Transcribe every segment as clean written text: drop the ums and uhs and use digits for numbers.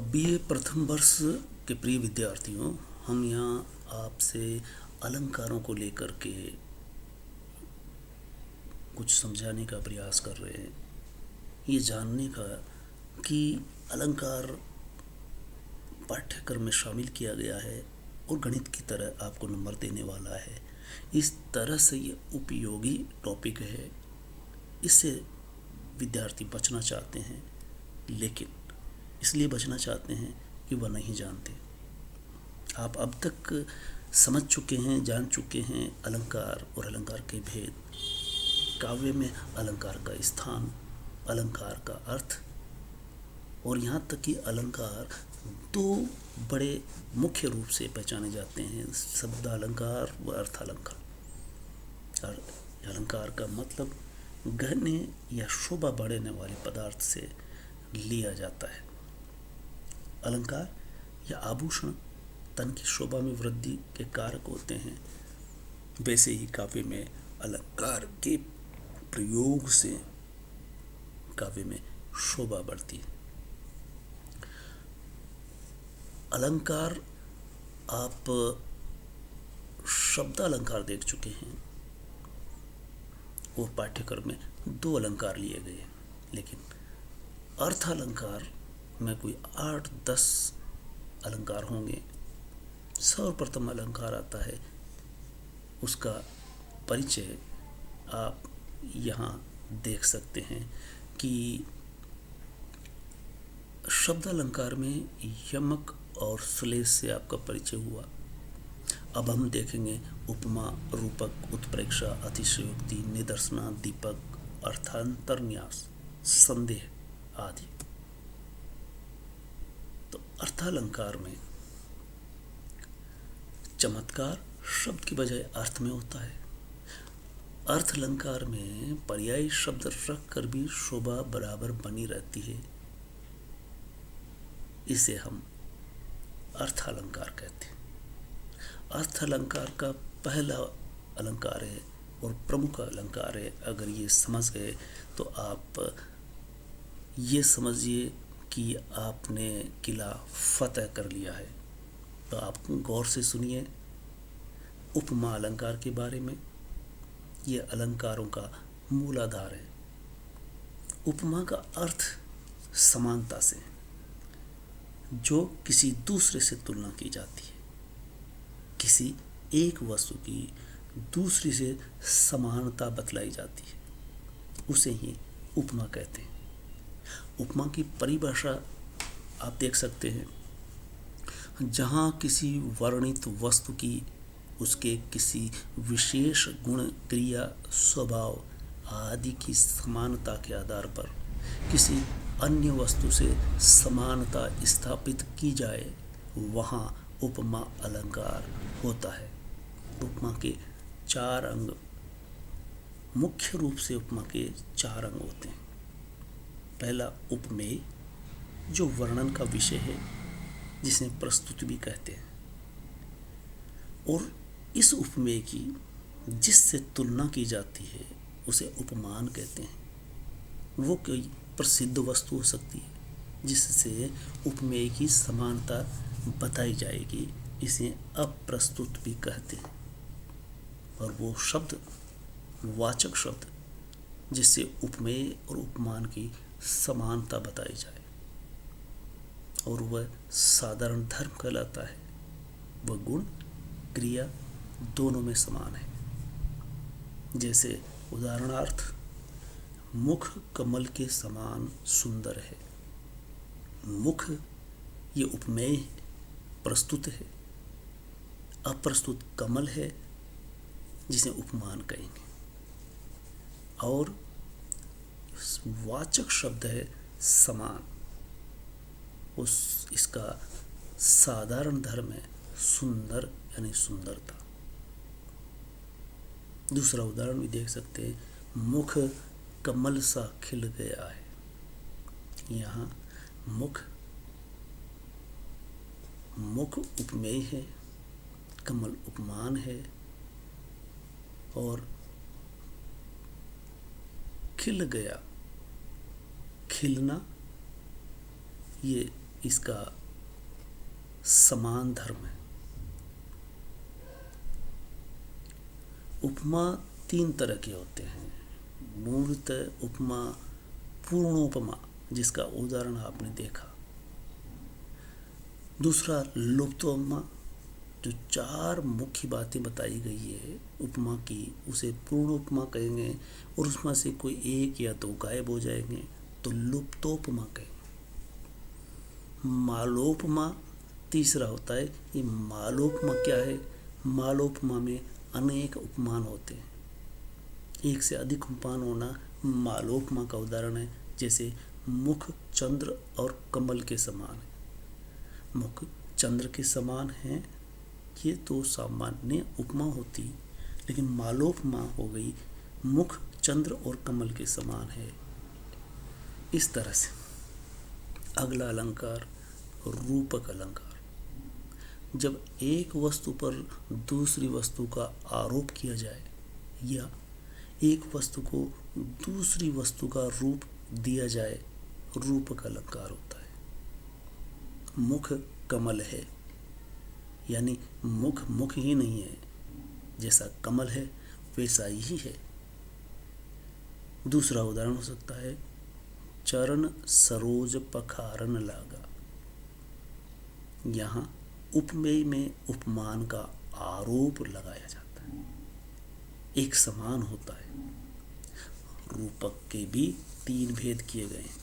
BA प्रथम वर्ष के प्रिय विद्यार्थियों, हम यहाँ आपसे अलंकारों को लेकर के कुछ समझाने का प्रयास कर रहे हैं। ये जानने का कि अलंकार पाठ्यक्रम में शामिल किया गया है और गणित की तरह आपको नंबर देने वाला है। इस तरह से ये उपयोगी टॉपिक है। इससे विद्यार्थी बचना चाहते हैं, लेकिन इसलिए बचना चाहते हैं कि वह नहीं जानते। आप अब तक समझ चुके हैं, जान चुके हैं अलंकार और अलंकार के भेद, काव्य में अलंकार का स्थान, अलंकार का अर्थ, और यहाँ तक कि अलंकार दो बड़े मुख्य रूप से पहचाने जाते हैं, शब्द अलंकार व अर्थ अलंकार। अलंकार का मतलब गहने या शोभा बढ़ाने वाले पदार्थ से लिया जाता है। अलंकार या आभूषण तन की शोभा में वृद्धि के कारक होते हैं। वैसे ही काव्य में अलंकार के प्रयोग से काव्य में शोभा बढ़ती है। अलंकार, आप शब्द अलंकार देख चुके हैं और पाठ्यक्रम में दो अलंकार लिए गए, लेकिन अर्थ अलंकार में कोई 8-10 अलंकार होंगे। सर्वप्रथम अलंकार आता है, उसका परिचय आप यहाँ देख सकते हैं कि शब्द अलंकार में यमक और श्लेष से आपका परिचय हुआ। अब हम देखेंगे उपमा, रूपक, उत्प्रेक्षा, अतिशयोक्ति, निदर्शना, दीपक, अर्थांतरन्यास, संदेह आदि। तो अर्थालंकार में चमत्कार शब्द की बजाय अर्थ में होता है। अर्थ अलंकार में पर्यायी शब्द रख कर भी शोभा बराबर बनी रहती है। इसे हम अर्थ अलंकार कहते हैं। अर्थ अलंकार का पहला अलंकार है और प्रमुख अलंकार है। अगर ये समझ गए तो आप ये समझिए कि आपने किला फतेह कर लिया है। तो आप गौर से सुनिए उपमा अलंकार के बारे में। ये अलंकारों का मूलाधार है। उपमा का अर्थ समानता से, जो किसी दूसरे से तुलना की जाती है। किसी एक वस्तु की दूसरी से समानता बतलाई जाती है, उसे ही उपमा कहते हैं। उपमा की परिभाषा आप देख सकते हैं, जहाँ किसी वर्णित वस्तु की उसके किसी विशेष गुण, क्रिया, स्वभाव आदि की समानता के आधार पर किसी अन्य वस्तु से समानता स्थापित की जाए, वहाँ उपमा अलंकार होता है। उपमा के 4 अंग, मुख्य रूप से उपमा के 4 अंग होते हैं। पहला उपमेय, जो वर्णन का विषय है, जिसे प्रस्तुति भी कहते हैं। और इस उपमेय की जिससे तुलना की जाती है उसे उपमान कहते हैं। वो कोई प्रसिद्ध वस्तु हो सकती है जिससे उपमेय की समानता बताई जाएगी, इसे अप्रस्तुत भी कहते हैं। और वो शब्द, वाचक शब्द, जिससे उपमेय और उपमान की समानता बताई जाए, और वह साधारण धर्म कहलाता है। वह गुण, क्रिया दोनों में समान है। जैसे उदाहरणार्थ, मुख कमल के समान सुंदर है। मुख ये उपमेय प्रस्तुत है, अप्रस्तुत कमल है जिसे उपमान कहेंगे। और वाचक शब्द है समान, इसका साधारण धर्म है सुंदर यानी सुंदरता। दूसरा उदाहरण भी देख सकते हैं, मुख कमल सा खिल गया है। यहाँ मुख उपमेय है, कमल उपमान है, और खिल गया, खिलना ये इसका समान धर्म है। उपमा 3 तरह के होते हैं। मूर्त उपमा, पूर्णोपमा, जिसका उदाहरण आपने देखा। दूसरा लुप्तोपमा, जो 4 मुख्य बातें बताई गई है उपमा की, उसे पूर्ण उपमा कहेंगे, और उसमें से कोई 1 या 2 गायब हो जाएंगे तो लुप्तोपमा कहेंगे। मालोपमा तीसरा होता है। ये मालोपमा क्या है? मालोपमा में अनेक उपमान होते हैं। 1 से अधिक उपमान होना मालोपमा का उदाहरण है। जैसे मुख चंद्र और कमल के समान है। मुख चंद्र के समान है, ये तो सामान्य उपमा होती, लेकिन मालोपमा हो गई मुख चंद्र और कमल के समान है। इस तरह से अगला अलंकार रूपक अलंकार। जब एक वस्तु पर दूसरी वस्तु का आरोप किया जाए या एक वस्तु को दूसरी वस्तु का रूप दिया जाए, रूपक अलंकार होता है। मुख कमल है, यानी मुख ही नहीं है, जैसा कमल है वैसा ही है। दूसरा उदाहरण हो सकता है चरण सरोज पखारन लागा। यहाँ उपमेय में उपमान का आरोप लगाया जाता है, एक समान होता है। रूपक के भी 3 भेद किए गए हैं: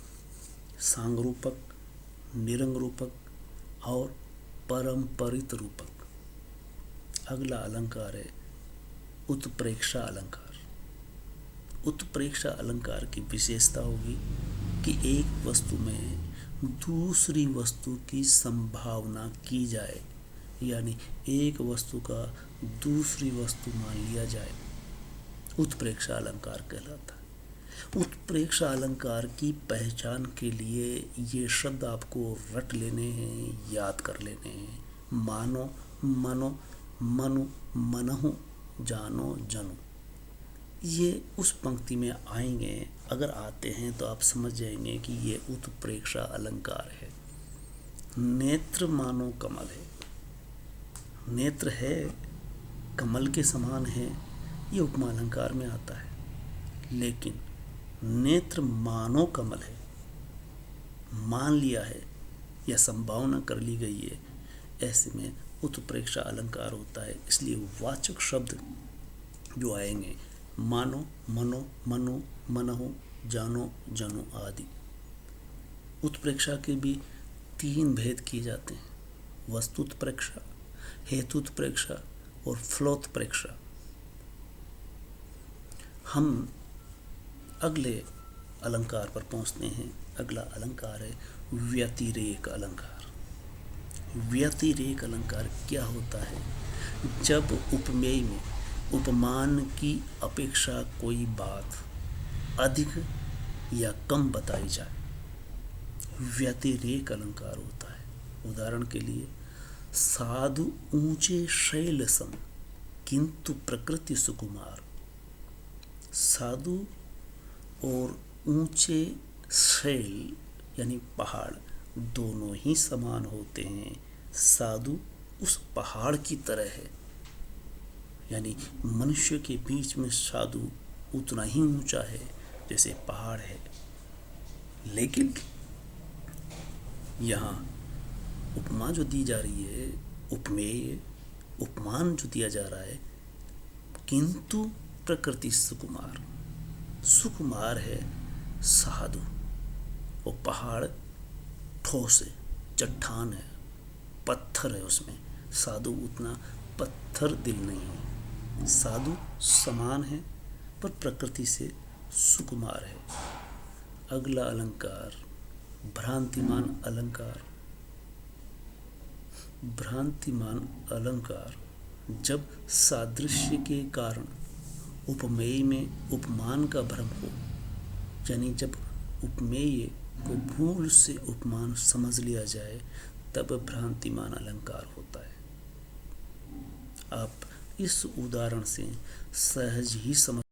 सांग रूपक, निरंग रूपक और परंपरित रूपक। अगला अलंकार है उत्प्रेक्षा अलंकार। उत्प्रेक्षा अलंकार की विशेषता होगी कि एक वस्तु में दूसरी वस्तु की संभावना की जाए, यानी एक वस्तु का दूसरी वस्तु मान लिया जाए, उत्प्रेक्षा अलंकार कहलाता है। उत्प्रेक्षा अलंकार की पहचान के लिए ये शब्द आपको रट लेने हैं, याद कर लेने हैं। मानो, मनो, मनु, मनहु, जानो, जनु। ये उस पंक्ति में आएंगे। अगर आते हैं तो आप समझ जाएंगे कि ये उत्प्रेक्षा अलंकार है। नेत्र मानो कमल है, नेत्र है कमल के समान है, ये उपमा अलंकार में आता है। लेकिन नेत्र मानो कमल है, मान लिया है या संभावना कर ली गई है, ऐसे में उत्प्रेक्षा अलंकार होता है। इसलिए वाचक शब्द जो आएंगे मानो, मनो, मनु, मनहु, जानो, जनु आदि। उत्प्रेक्षा के भी 3 भेद किए जाते हैं: वस्तुत्प्रेक्षा, हेतुत्प्रेक्षा और फलोत्प्रेक्षा। हम अगले अलंकार पर पहुंचते हैं। अगला अलंकार है व्यतिरेक अलंकार। व्यतिरेक अलंकार क्या होता है? जब उपमेय में उपमान की अपेक्षा कोई बात अधिक या कम बताई जाए, व्यतिरेक अलंकार होता है। उदाहरण के लिए साधु ऊंचे शैल सम किंतु प्रकृति सुकुमार। साधु और ऊंचे शैल यानी पहाड़ दोनों ही समान होते हैं। साधु उस पहाड़ की तरह है, यानी मनुष्य के बीच में साधु उतना ही ऊंचा है जैसे पहाड़ है। लेकिन यहाँ उपमा जो दी जा रही है, उपमेय उपमान जो दिया जा रहा है, किंतु प्रकृति सुकुमार। सुकुमार है साधु और पहाड़ ठोस है, चट्टान है, पत्थर है। उसमें साधु उतना पत्थर दिल नहीं है। साधु समान है पर प्रकृति से सुकुमार है। अगला अलंकार भ्रांतिमान अलंकार। भ्रांतिमान अलंकार जब सादृश्य के कारण उपमेय में उपमान का भ्रम हो, यानी जब उपमेय को भूल से उपमान समझ लिया जाए, तब भ्रांतिमान अलंकार होता है। आप इस उदाहरण से सहज ही समझ